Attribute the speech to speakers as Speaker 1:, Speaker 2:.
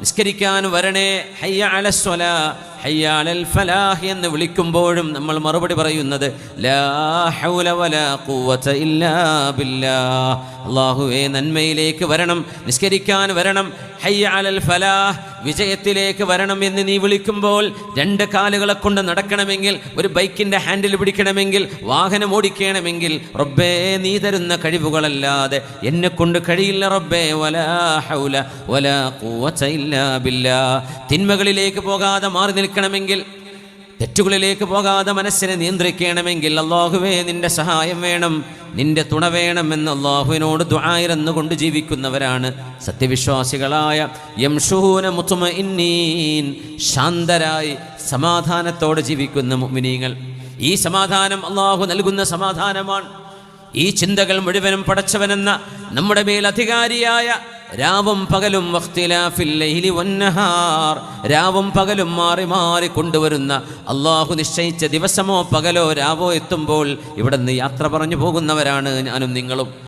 Speaker 1: നിസ്കരിക്കാൻ വരണേ, ഹയ്യ അലസ്വലാ, ഹയ്യ അലൽ ഫലാഹ് എന്ന് വിളിക്കുമ്പോഴും നമ്മൾ മറുപടി പറയുന്നത് ലാ ഹൗല വലാ ഖുവത ഇല്ലാ ബില്ലാഹ്. അല്ലാഹുവേ നന്മയിലേക്ക് വരണം, നിസ്കരിക്കാൻ വരണം, ഹയ്യ അലൽ ഫലാഹ് വിജയത്തിലേക്ക് വരണം എന്ന് നീ വിളിക്കുമ്പോൾ, രണ്ട് കാലുകളെ കൊണ്ട് നടക്കണമെങ്കിൽ, ഒരു ബൈക്കിൻ്റെ ഹാൻഡിൽ പിടിക്കണമെങ്കിൽ, വാഹനം ഓടിക്കണമെങ്കിൽ, റബ്ബേ നീ തരുന്ന കഴിവുകളല്ലാതെ എന്നെ കൊണ്ട് കഴിയില്ല റബ്ബേ. വലാ ഹൗല വലാ ഖുവത ഇല്ലാ ബില്ലാഹ്. തിന്മകളിലേക്ക് പോകാതെ മാറി നിൽക്കണമെങ്കിൽ, തെറ്റുകളിലേക്ക് പോകാതെ മനസ്സിനെ നിയന്ത്രിക്കണമെങ്കിൽ അല്ലാഹുവേ നിന്റെ സഹായം വേണം, നിന്റെ തുണ വേണമെന്ന് അല്ലാഹുവിനോട് ദുആയിരന്നുകൊണ്ട് ജീവിക്കുന്നവരാണ് സത്യവിശ്വാസികളായ യംശൂന മുത്മഇന്നീൻ, ശാന്തരായി സമാധാനത്തോടെ ജീവിക്കുന്ന മുഅ്മിനീങ്ങൾ. ഈ സമാധാനം അല്ലാഹു നൽകുന്ന സമാധാനമാണ്. ഈ ചിന്തകൾ മുഴുവനും പടച്ചവനെന്ന നമ്മുടെ മേൽ അധികാരിയായ രാവും പകലും വഖ്തിലാഫിൽ ലൈലി വന്നഹാർ, രാവും പകലും മാറി മാറി കൊണ്ടുവരുന്ന അള്ളാഹു നിശ്ചയിച്ച ദിവസമോ പകലോ രാവോ എത്തുമ്പോൾ ഇവിടെ നിന്ന് യാത്ര പറഞ്ഞു പോകുന്നവരാണ് ഞാനും നിങ്ങളും.